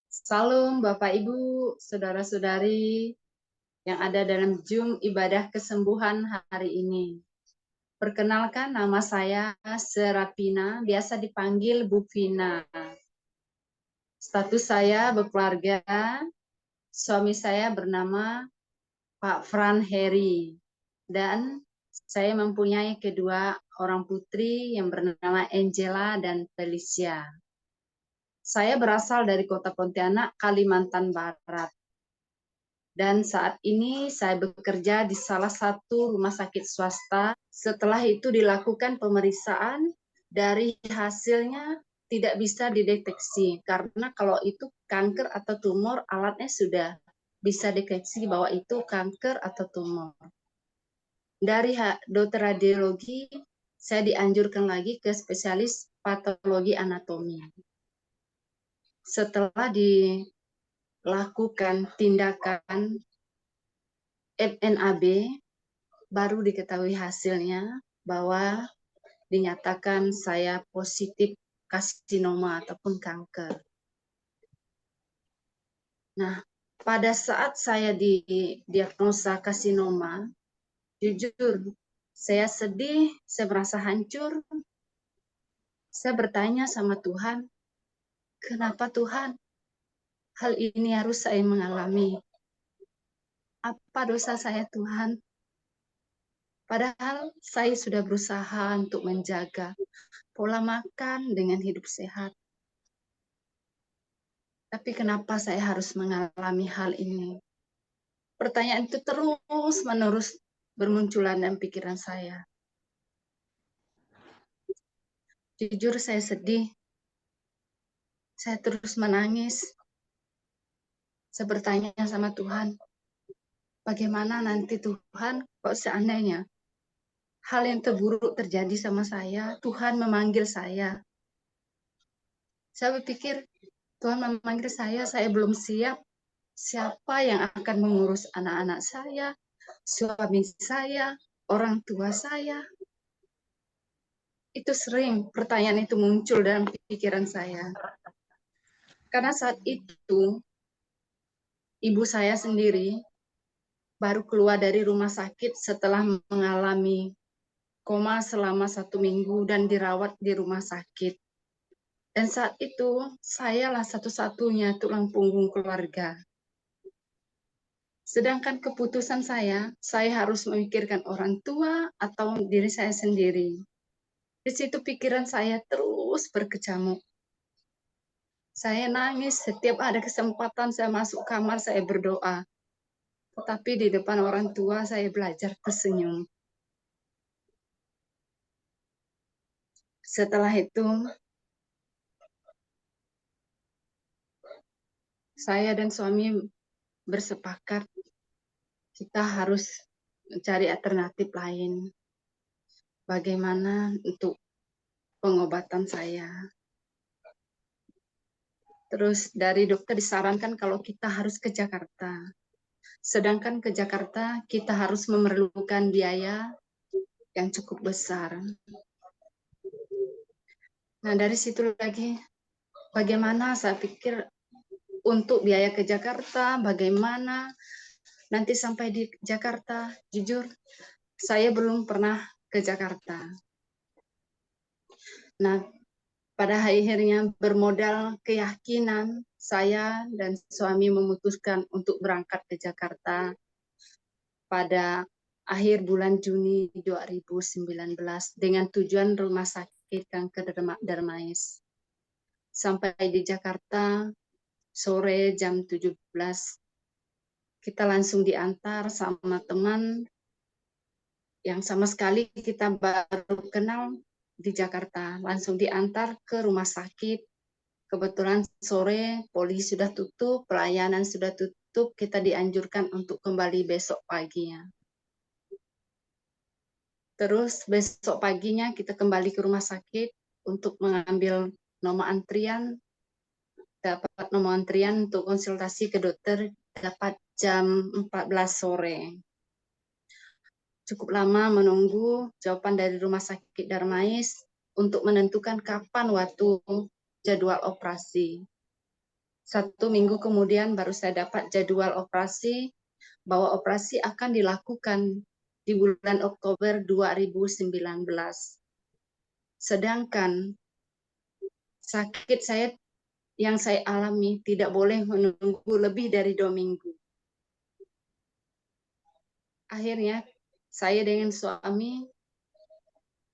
Salam Bapak Ibu, saudara-saudari yang ada dalam Zoom ibadah kesembuhan hari ini. Perkenalkan, nama saya Serapina, biasa dipanggil Bu Vina. Status saya berkeluarga, suami saya bernama Pak Fran Heri, dan saya mempunyai kedua orang putri yang bernama Angela dan Felicia. Saya berasal dari kota Pontianak, Kalimantan Barat. Dan saat ini saya bekerja di salah satu rumah sakit swasta. Setelah itu dilakukan pemeriksaan, dari hasilnya tidak bisa dideteksi. Karena kalau itu kanker atau tumor, alatnya sudah bisa deteksi bahwa itu kanker atau tumor. Dari dokter radiologi, saya dianjurkan lagi ke spesialis patologi anatomi. Setelah dilakukan tindakan FNAB, baru diketahui hasilnya bahwa dinyatakan saya positif karsinoma ataupun kanker. Nah, pada saat saya didiagnosa karsinoma, jujur saya sedih, saya merasa hancur. Saya bertanya sama Tuhan, kenapa Tuhan hal ini harus saya mengalami? Apa dosa saya Tuhan? Padahal saya sudah berusaha untuk menjaga pola makan dengan hidup sehat. Tapi kenapa saya harus mengalami hal ini? Pertanyaan itu terus-menerus bermunculan dalam pikiran saya. Jujur saya sedih. Saya terus menangis. Saya bertanya sama Tuhan, bagaimana nanti Tuhan kalau seandainya hal yang terburuk terjadi sama saya, Tuhan memanggil saya. Saya berpikir, Tuhan memanggil saya belum siap. Siapa yang akan mengurus anak-anak saya, suami saya, orang tua saya? Itu sering pertanyaan itu muncul dalam pikiran saya. Karena saat itu, ibu saya sendiri baru keluar dari rumah sakit setelah mengalami koma selama 1 minggu dan dirawat di rumah sakit. Dan saat itu, sayalah satu-satunya tulang punggung keluarga. Sedangkan keputusan saya harus memikirkan orang tua atau diri saya sendiri. Di situ pikiran saya terus berkecamuk. Saya nangis setiap ada kesempatan saya masuk kamar, saya berdoa. Tetapi di depan orang tua saya belajar tersenyum. Setelah itu, saya dan suami bersepakat kita harus mencari alternatif lain. Bagaimana untuk pengobatan saya. Terus dari dokter disarankan kalau kita harus ke Jakarta. Sedangkan ke Jakarta kita harus memerlukan biaya yang cukup besar. Nah, dari situ lagi bagaimana saya pikir untuk biaya ke Jakarta, bagaimana nanti sampai di Jakarta. Jujur, saya belum pernah ke Jakarta. Nah, pada akhirnya bermodal keyakinan, saya dan suami memutuskan untuk berangkat ke Jakarta pada akhir bulan Juni 2019 dengan tujuan Rumah Sakit Kanker Darmais. Sampai di Jakarta sore jam 17, kita langsung diantar sama teman yang sama sekali kita baru kenal di Jakarta. Langsung diantar ke rumah sakit. Kebetulan sore polisi sudah tutup, pelayanan sudah tutup, kita dianjurkan untuk kembali besok paginya. Terus besok paginya kita kembali ke rumah sakit untuk mengambil nomor antrian. Dapat nomor antrian untuk konsultasi ke dokter dapat jam 14 sore. cukup lama menunggu jawaban dari Rumah Sakit Darmais untuk menentukan kapan waktu jadwal operasi. 1 minggu kemudian baru saya dapat jadwal operasi, bahwa operasi akan dilakukan di bulan Oktober 2019. Sedangkan sakit saya yang saya alami tidak boleh menunggu lebih dari 2 minggu. Akhirnya saya dengan suami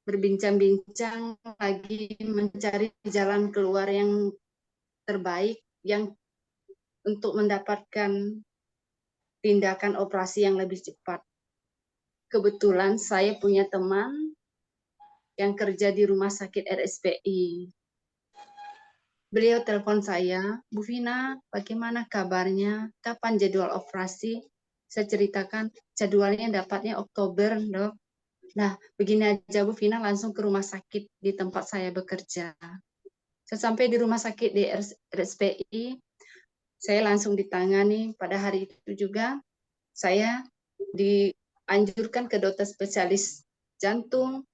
berbincang-bincang lagi mencari jalan keluar yang terbaik yang untuk mendapatkan tindakan operasi yang lebih cepat. Kebetulan saya punya teman yang kerja di Rumah Sakit RSPI. Beliau telepon saya, Bu Vina, bagaimana kabarnya? Kapan jadwal operasi? Saya ceritakan jadwalnya dapatnya Oktober, dok. Nah, begini aja Bu Vina, langsung ke rumah sakit di tempat saya bekerja. Saya sampai di rumah sakit di RSPI, saya langsung ditangani. Pada hari itu juga saya dianjurkan ke dokter spesialis jantung,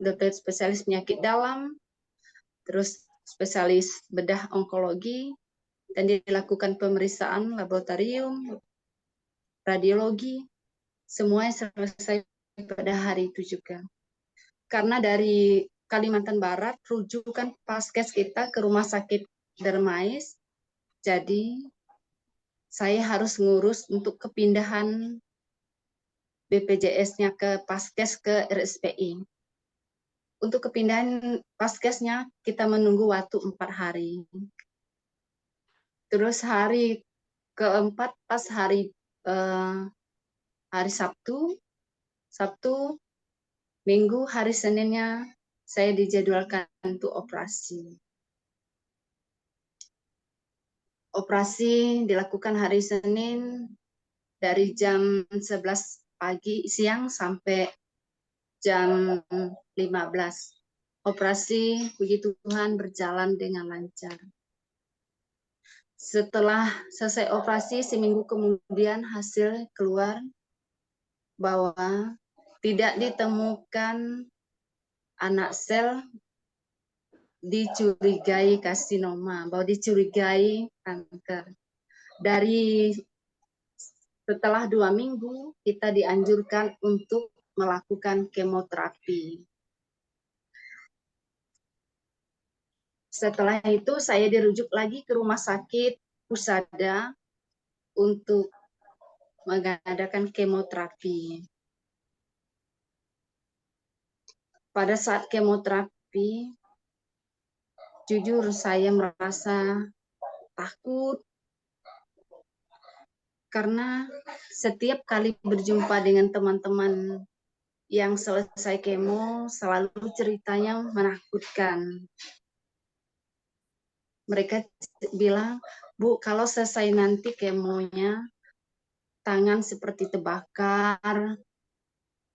dokter spesialis penyakit dalam, terus spesialis bedah onkologi, dan dilakukan pemeriksaan laboratorium, radiologi, semuanya selesai pada hari itu juga. Karena dari Kalimantan Barat, rujukan paskes kita ke Rumah Sakit Darmais, jadi saya harus ngurus untuk kepindahan BPJS-nya ke paskes ke RSPI. Untuk kepindahan paskesnya kita menunggu waktu 4 hari. Terus hari keempat pas hari Sabtu, Minggu, hari Seninnya saya dijadwalkan untuk operasi. Operasi dilakukan hari Senin dari jam 11 siang sampai jam 15. Operasi, puji Tuhan, berjalan dengan lancar. Setelah selesai operasi, seminggu kemudian hasil keluar bahwa tidak ditemukan anak sel dicurigai karsinoma, bahwa dicurigai kanker. Dari setelah 2 minggu, kita dianjurkan untuk melakukan kemoterapi. Setelah itu saya dirujuk lagi ke rumah sakit Pusada untuk mengadakan kemoterapi. Pada saat kemoterapi, jujur saya merasa takut karena setiap kali berjumpa dengan teman-teman yang selesai kemo selalu ceritanya menakutkan. Mereka bilang, Bu, kalau selesai nanti kemonya, tangan seperti terbakar,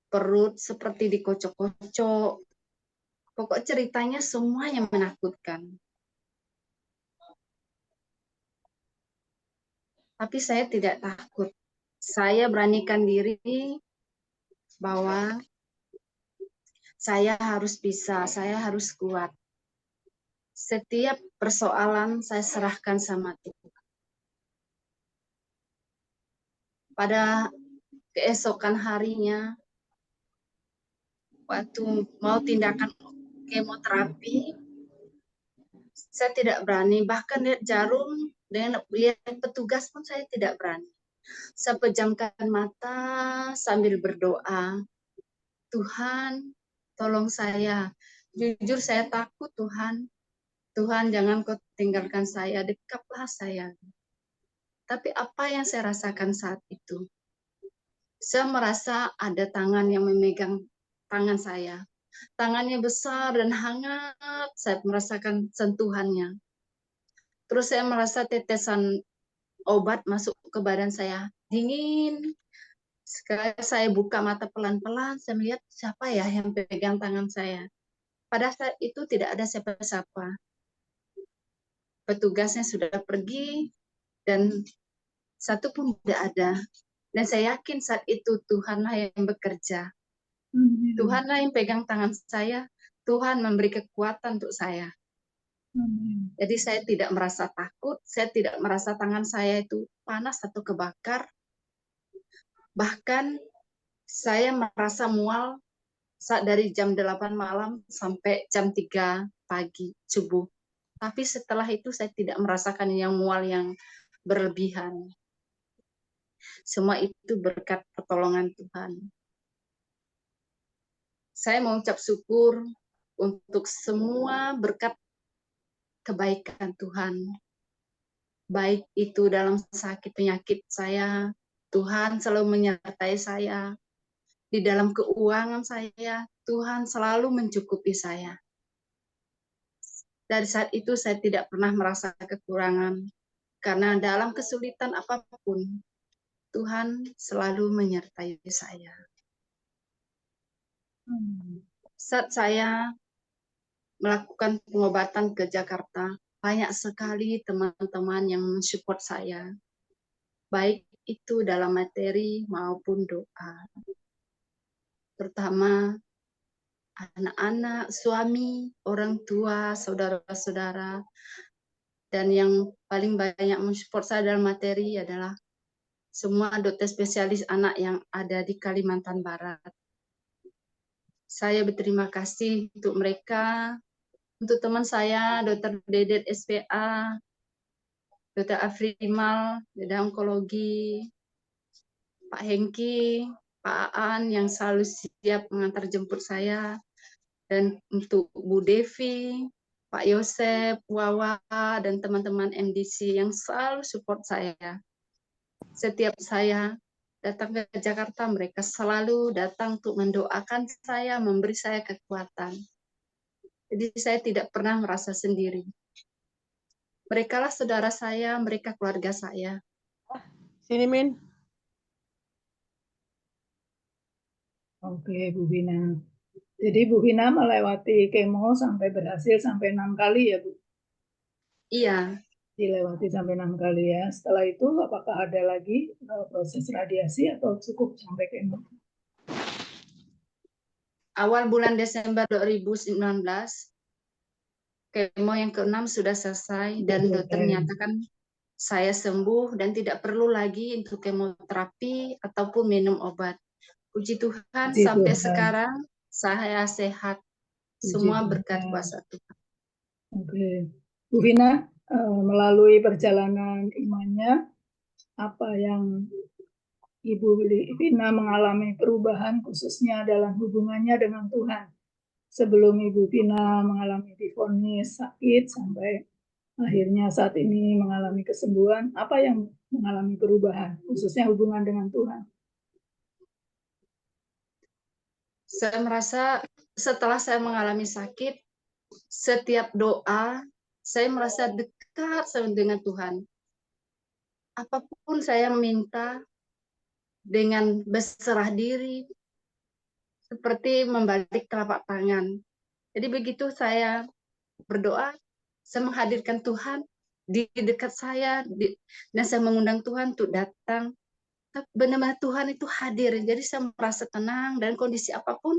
perut seperti dikocok-kocok. Pokok ceritanya semuanya menakutkan. Tapi saya tidak takut. Saya beranikan diri bahwa saya harus bisa, saya harus kuat. Setiap persoalan saya serahkan sama Tuhan. Pada keesokan harinya, waktu mau tindakan kemoterapi, saya tidak berani. Bahkan lihat jarum, dengan lihat petugas pun saya tidak berani. Saya pejamkan mata sambil berdoa, Tuhan, tolong saya. Jujur saya takut, Tuhan. Tuhan, jangan kau tinggalkan saya, dekaplah saya. Tapi apa yang saya rasakan saat itu? Saya merasa ada tangan yang memegang tangan saya. Tangannya besar dan hangat, saya merasakan sentuhannya. Terus saya merasa tetesan obat masuk ke badan saya, dingin. Sekarang saya buka mata pelan-pelan, saya melihat siapa ya yang pegang tangan saya. Pada saat itu tidak ada siapa-siapa. Petugasnya sudah pergi dan satu pun tidak ada. Dan saya yakin saat itu Tuhanlah yang bekerja. Tuhanlah yang pegang tangan saya. Tuhan memberi kekuatan untuk saya. Jadi saya tidak merasa takut, saya tidak merasa tangan saya itu panas atau kebakar. Bahkan saya merasa mual saat dari jam 8 malam sampai jam 3 pagi subuh. Tapi setelah itu saya tidak merasakan yang mual yang berlebihan. Semua itu berkat pertolongan Tuhan. Saya mengucap syukur untuk semua berkat kebaikan Tuhan. Baik itu dalam sakit penyakit saya, Tuhan selalu menyertai saya. Di dalam keuangan saya, Tuhan selalu mencukupi saya. Dari saat itu saya tidak pernah merasa kekurangan. Karena dalam kesulitan apapun, Tuhan selalu menyertai saya. Saat saya melakukan pengobatan ke Jakarta, banyak sekali teman-teman yang mensupport saya. Baik itu dalam materi maupun doa. Terutama anak-anak, suami, orang tua, saudara-saudara. Dan yang paling banyak mensupport saya dalam materi adalah semua dokter spesialis anak yang ada di Kalimantan Barat. Saya berterima kasih untuk mereka, untuk teman saya, Dr. Dedet SPA, Dr. Afrimal, bidang onkologi, Pak Hengki, Pak Aan yang selalu siap mengantar jemput saya, dan untuk Bu Devi, Pak Yosep, Wawa, dan teman-teman MDC yang selalu support saya. Setiap saya datang ke Jakarta, mereka selalu datang untuk mendoakan saya, memberi saya kekuatan. Jadi saya tidak pernah merasa sendiri. Mereka lah saudara saya, mereka keluarga saya. Sini, Min. Oke, Bu Bina. Jadi Bu Bina melewati kemo sampai berhasil sampai 6 kali ya, Bu? Iya. Dilewati sampai 6 kali ya. Setelah itu apakah ada lagi proses radiasi atau cukup sampai kemo? Awal bulan Desember 2019, kemo yang ke-6 sudah selesai dan dokter menyatakan saya sembuh dan tidak perlu lagi untuk kemoterapi ataupun minum obat. Puji Tuhan, sampai sekarang saya sehat. Semua berkat kuasa Tuhan. Oke. Bu Vina, melalui perjalanan imannya, apa yang Ibu Vina mengalami perubahan khususnya dalam hubungannya dengan Tuhan? Sebelum Ibu Vina mengalami divonis sakit sampai akhirnya saat ini mengalami kesembuhan, apa yang mengalami perubahan khususnya hubungan dengan Tuhan? Saya merasa setelah saya mengalami sakit, setiap doa saya merasa dekat dengan Tuhan. Apapun saya minta dengan berserah diri, seperti membalik telapak tangan. Jadi begitu saya berdoa, saya menghadirkan Tuhan di dekat saya, dan saya mengundang Tuhan untuk datang. Benar-benar Tuhan itu hadir, jadi saya merasa tenang, dan kondisi apapun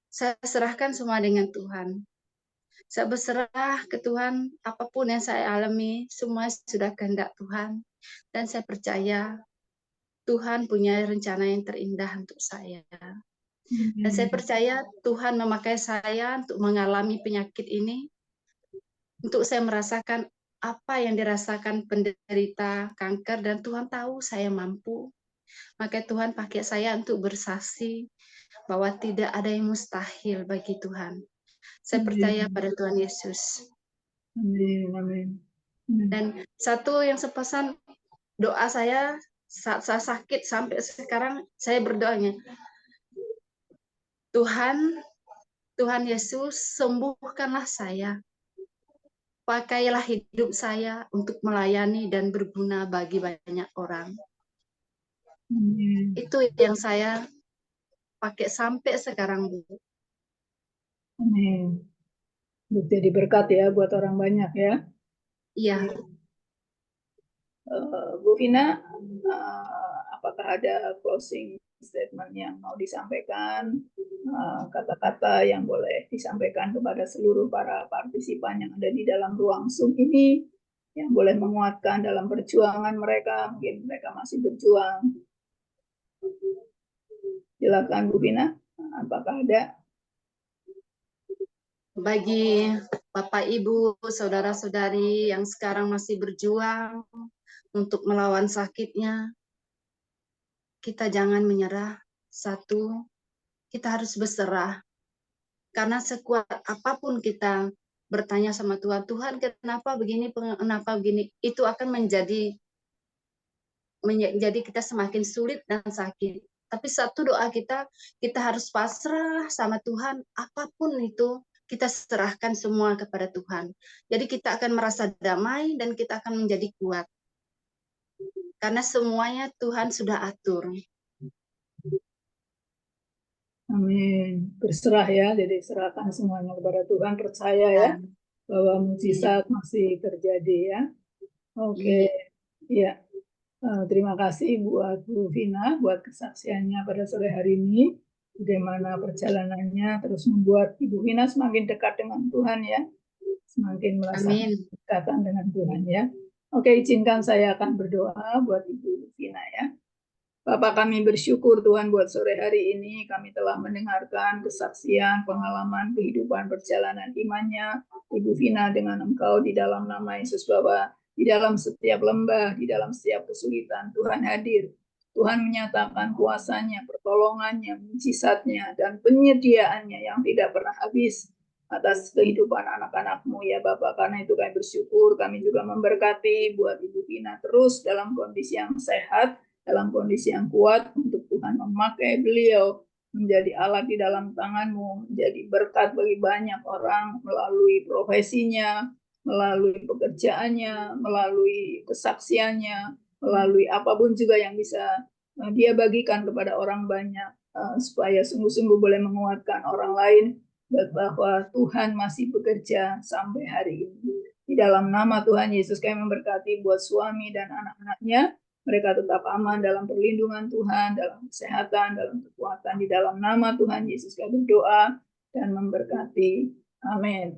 saya serahkan semua dengan Tuhan. Saya berserah ke Tuhan, apapun yang saya alami, semua sudah kehendak Tuhan. Dan saya percaya Tuhan punya rencana yang terindah untuk saya. Dan saya percaya Tuhan memakai saya untuk mengalami penyakit ini, untuk saya merasakan apa yang dirasakan penderita kanker, dan Tuhan tahu saya mampu. Maka Tuhan pakai saya untuk bersaksi bahwa tidak ada yang mustahil bagi Tuhan. Saya percaya pada Tuhan Yesus. Amin. Dan satu yang sepesan doa saya saat saya sakit sampai sekarang, saya berdoanya, Tuhan Yesus, sembuhkanlah saya. Pakailah hidup saya untuk melayani dan berguna bagi banyak orang. Itu yang saya pakai sampai sekarang, Bu. Amin. Jadi berkat ya buat orang banyak ya. Iya. Bu Vina, apa apakah ada closing statement yang mau disampaikan, kata-kata yang boleh disampaikan kepada seluruh para partisipan yang ada di dalam ruang Zoom ini, yang boleh menguatkan dalam perjuangan mereka, mungkin mereka masih berjuang. Silakan Bu Vina, apakah ada? Bagi Bapak, Ibu, saudara-saudari yang sekarang masih berjuang untuk melawan sakitnya, kita jangan menyerah. Satu, kita harus berserah. Karena sekuat apapun kita bertanya sama Tuhan, Tuhan kenapa begini, itu akan menjadi kita semakin sulit dan sakit. Tapi satu doa kita harus pasrah sama Tuhan, apapun itu, kita serahkan semua kepada Tuhan. Jadi kita akan merasa damai dan kita akan menjadi kuat. Karena semuanya Tuhan sudah atur. Amin. Berserah ya, jadi serahkan semuanya kepada Tuhan, percaya ya bahwa mujizat masih terjadi ya. Oke, ya. Terima kasih buat Bu Vina buat kesaksiannya pada sore hari ini. Bagaimana perjalanannya terus membuat Ibu Vina semakin dekat dengan Tuhan ya. Semakin merasa kedekatan dengan Tuhan ya. Oke, izinkan saya akan berdoa buat Ibu Vina ya. Bapak, kami bersyukur Tuhan buat sore hari ini kami telah mendengarkan kesaksian, pengalaman, kehidupan, perjalanan imannya Ibu Vina dengan Engkau di dalam nama Yesus, bahwa di dalam setiap lembah, di dalam setiap kesulitan Tuhan hadir. Tuhan menyatakan kuasanya, pertolongannya, mujizatnya, dan penyediaannya yang tidak pernah habis atas kehidupan anak-anak-Mu ya Bapak. Karena itu kami bersyukur, kami juga memberkati buat Ibu Vina terus dalam kondisi yang sehat, dalam kondisi yang kuat, untuk Tuhan memakai beliau menjadi alat di dalam tangan-Mu, menjadi berkat bagi banyak orang melalui profesinya, melalui pekerjaannya, melalui kesaksiannya, melalui apapun juga yang bisa dia bagikan kepada orang banyak, supaya sungguh-sungguh boleh menguatkan orang lain bahwa Tuhan masih bekerja sampai hari ini. Di dalam nama Tuhan Yesus kami memberkati buat suami dan anak-anaknya, mereka tetap aman dalam perlindungan Tuhan, dalam kesehatan, dalam kekuatan. Di dalam nama Tuhan Yesus kami berdoa dan memberkati. Amin.